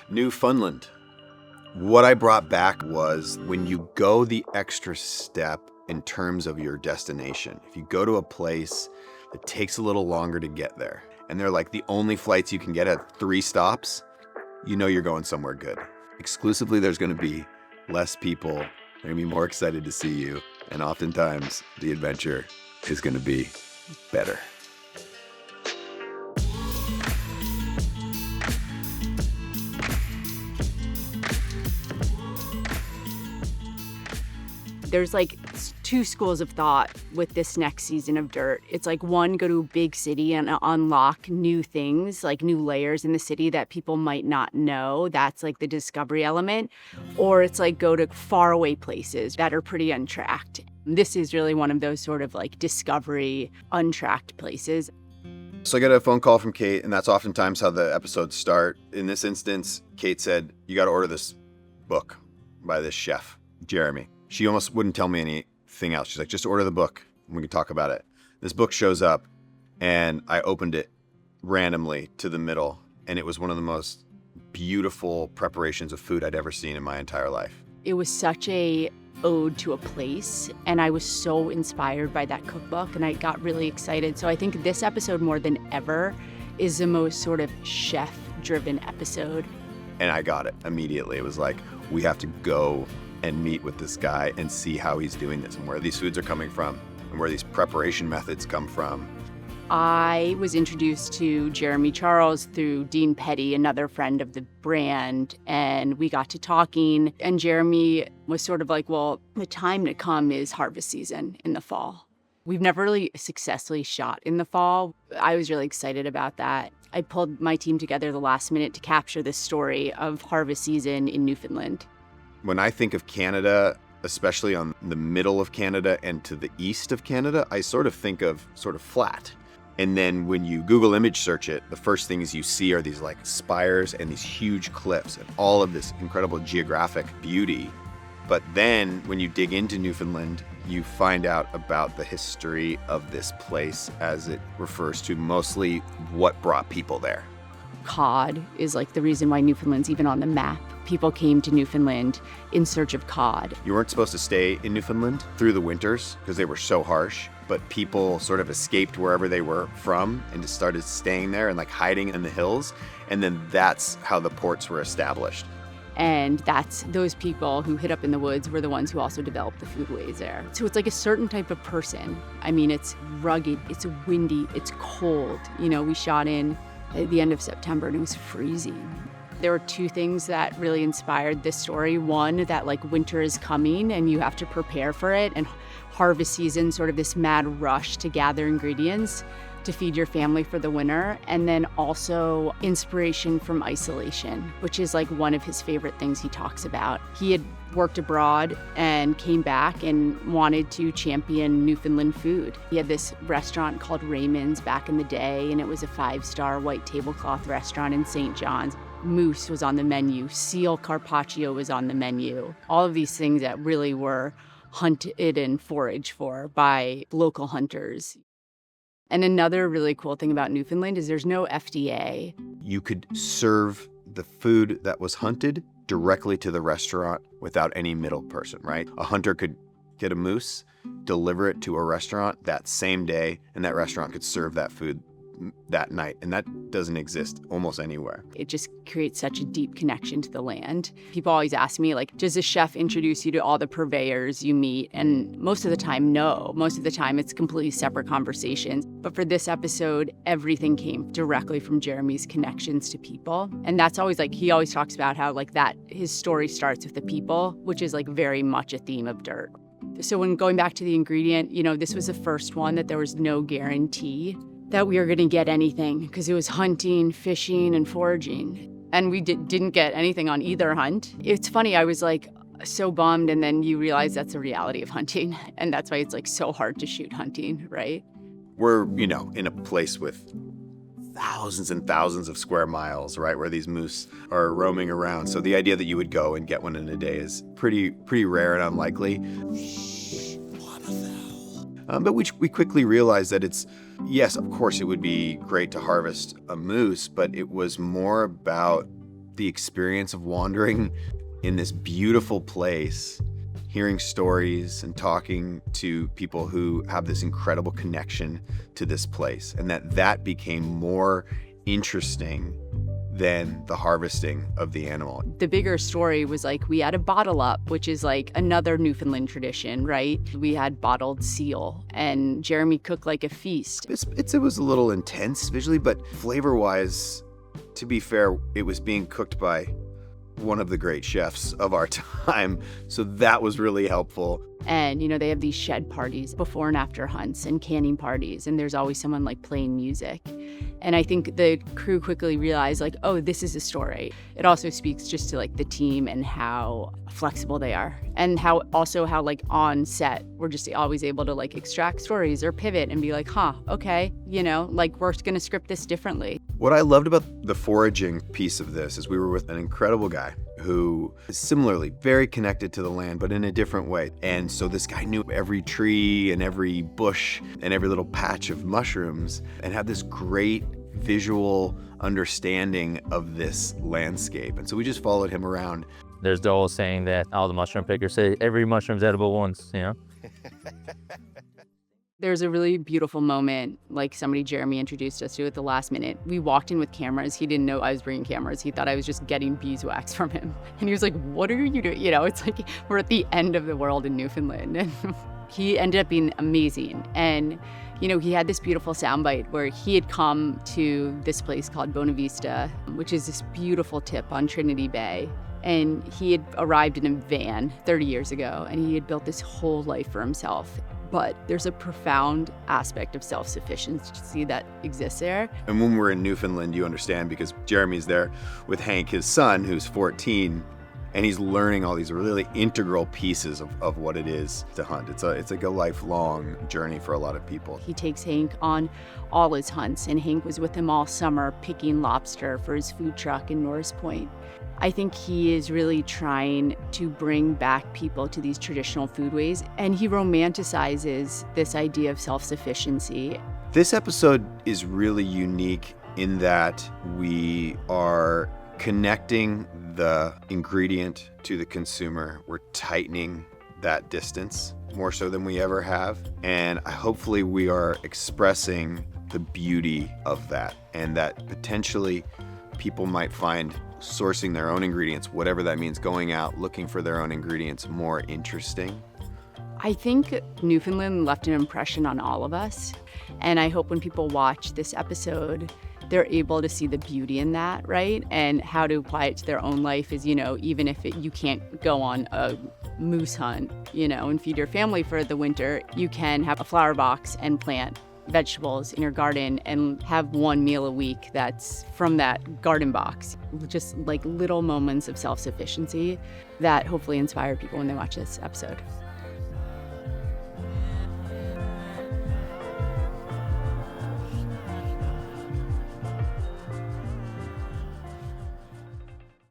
Newfoundland. What I brought back was when you go the extra step in terms of your destination. If you go to a place that takes a little longer to get there, and they're like the only flights you can get at 3 stops, you know you're going somewhere good. Exclusively, there's going to be less people. They're going to be more excited to see you. And oftentimes, the adventure is going to be better. There's like 2 schools of thought with this next season of Dirt. It's like, one, go to a big city and unlock new things, like new layers in the city that people might not know. That's like the discovery element. Or it's like, go to faraway places that are pretty untracked. This is really one of those sort of like discovery, untracked places. So I got a phone call from Kate, and that's oftentimes how the episodes start. In this instance, Kate said, you got to order this book by this chef, Jeremy. She almost wouldn't tell me anything else. She's like, just order the book and we can talk about it. This book shows up and I opened it randomly to the middle, and it was one of the most beautiful preparations of food I'd ever seen in my entire life. It was such a ode to a place, and I was so inspired by that cookbook, and I got really excited. So I think this episode, more than ever, is the most sort of chef-driven episode. And I got it immediately. It was like, we have to go and meet with this guy and see how he's doing this and where these foods are coming from and where these preparation methods come from. I was introduced to Jeremy Charles through Dean Petty, another friend of the brand, and we got to talking, and Jeremy was sort of like, well, the time to come is harvest season in the fall. We've never really successfully shot in the fall. I was really excited about that. I pulled my team together the last minute to capture this story of harvest season in Newfoundland. When I think of Canada, especially on the middle of Canada and to the east of Canada, I sort of think of sort of flat. And then when you Google image search it, the first things you see are these like spires and these huge cliffs and all of this incredible geographic beauty. But then when you dig into Newfoundland, you find out about the history of this place as it refers to mostly what brought people there. Cod is like the reason why Newfoundland's even on the map. People came to Newfoundland in search of cod. You weren't supposed to stay in Newfoundland through the winters because they were so harsh, but people sort of escaped wherever they were from and just started staying there and like hiding in the hills. And then that's how the ports were established. And that's those people who hid up in the woods were the ones who also developed the foodways there. So it's like a certain type of person. I mean, it's rugged, it's windy, it's cold. You know, we shot in at the end of September and it was freezing. There were 2 things that really inspired this story. One, that like winter is coming and you have to prepare for it, and harvest season, sort of this mad rush to gather ingredients to feed your family for the winter. And then also inspiration from isolation, which is like one of his favorite things he talks about. He had worked abroad and came back and wanted to champion Newfoundland food. He had this restaurant called Raymond's back in the day, and it was a 5-star white tablecloth restaurant in St. John's. Moose was on the menu, seal carpaccio was on the menu. All of these things that really were hunted and foraged for by local hunters. And another really cool thing about Newfoundland is there's no FDA. You could serve the food that was hunted directly to the restaurant without any middle person, right? A hunter could get a moose, deliver it to a restaurant that same day, and that restaurant could serve that food that night. And that doesn't exist almost anywhere. It just creates such a deep connection to the land. People always ask me, like, does a chef introduce you to all the purveyors you meet? And most of the time, no. Most of the time, it's completely separate conversations. But for this episode, everything came directly from Jeremy's connections to people. And that's always like, he always talks about how like that, his story starts with the people, which is like very much a theme of Dirt. So when going back to the ingredient, you know, this was the first one that there was no guarantee that we were going to get anything because it was hunting, fishing, and foraging. And we didn't get anything on either hunt. It's funny, I was like so bummed, and then you realize that's the reality of hunting. And that's why it's like so hard to shoot hunting, right? We're, you know, in a place with thousands and thousands of square miles, right, where these moose are roaming around. So the idea that you would go and get one in a day is pretty rare and unlikely. But we quickly realized that it's, yes, of course, it would be great to harvest a moose, but it was more about the experience of wandering in this beautiful place, hearing stories and talking to people who have this incredible connection to this place, and that became more interesting than the harvesting of the animal. The bigger story was like we had a bottle up, which is like another Newfoundland tradition, right? We had bottled seal, and Jeremy cooked like a feast. It was a little intense visually, but flavor-wise, to be fair, it was being cooked by one of the great chefs of our time, so that was really helpful. And, they have these shed parties before and after hunts and canning parties, and there's always someone like playing music. And I think the crew quickly realized like, oh, this is a story. It also speaks just to like the team and how flexible they are, and how like on set, we're just always able to like extract stories or pivot and be like, okay, like we're gonna script this differently. What I loved about the foraging piece of this is we were with an incredible guy who is similarly very connected to the land, but in a different way. And so this guy knew every tree and every bush and every little patch of mushrooms and had this great visual understanding of this landscape. And so we just followed him around. There's the old saying that all the mushroom pickers say every mushroom's edible once, There's a really beautiful moment, like Jeremy introduced us to at the last minute. We walked in with cameras. He didn't know I was bringing cameras. He thought I was just getting beeswax from him. And he was like, what are you doing? It's like we're at the end of the world in Newfoundland. And he ended up being amazing. And, he had this beautiful soundbite where he had come to this place called Bona Vista, which is this beautiful tip on Trinity Bay. And he had arrived in a van 30 years ago, and he had built this whole life for himself. But there's a profound aspect of self-sufficiency that exists there. And when we're in Newfoundland, you understand, because Jeremy's there with Hank, his son, who's 14, and he's learning all these really integral pieces of what it is to hunt. It's like a lifelong journey for a lot of people. He takes Hank on all his hunts, and Hank was with him all summer picking lobster for his food truck in Norris Point. I think he is really trying to bring back people to these traditional foodways, and he romanticizes this idea of self-sufficiency. This episode is really unique in that we are connecting the ingredient to the consumer. We're tightening that distance more so than we ever have, and hopefully we are expressing the beauty of that, and that potentially people might find sourcing their own ingredients, whatever that means, going out looking for their own ingredients, more interesting. I think Newfoundland left an impression on all of us, and I hope when people watch this episode, they're able to see the beauty in that, right? And how to apply it to their own life is, even if you can't go on a moose hunt, and feed your family for the winter, you can have a flower box and plant vegetables in your garden and have one meal a week that's from that garden box. Just like little moments of self-sufficiency that hopefully inspire people when they watch this episode.